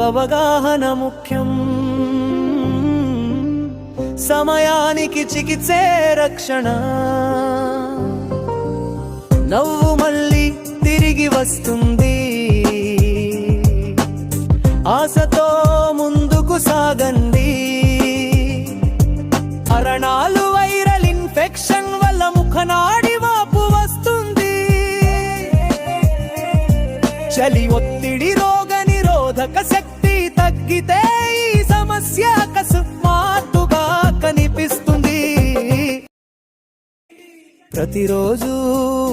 అవగాహన ముఖ్యం. సమయానికి చికిత్సే రక్షణ. నవ్వు మళ్ళీ తిరిగి వస్తుంది. ఆశతో ముందుకు సాగండి. అరణాలు వైరల్ ఇన్ఫెక్షన్ వల్ల ముఖనాడి వాపు వస్తుంది. చలి ఒత్తిడి రోగ నిరోధక శక్తి తగ్గితే ఈ సమస్య అకస్మాత్తుగా కనిపిస్తుంది. ప్రతిరోజు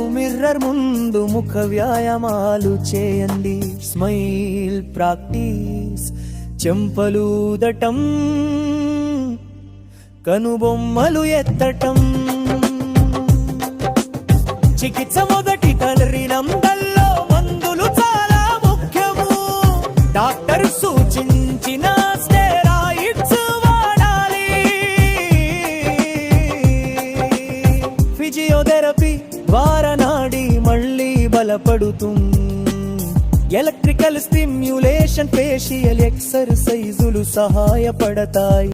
మిర్రర్ ముందు ముఖ వ్యాయామాలు చేయండి. స్మైల్ ప్రాక్టీస్, చెంపలూదటం, కనుబొమ్మలు ఎత్తటం. చికిత్స మొదటి కలరినందల్లో మందులు చాలా ముఖ్యము. డాక్టర్ సూచించిన స్టెరాయిడ్స్ వాడాలి. ఫిజియోథెరపీ ద్వారా నాడి మళ్ళీ బలపడుతుంది. ఎలక్ట్రికల్ స్టిమ్యులేషన్, ఫేషియల్ ఎక్సర్సైజులు సహాయపడతాయి.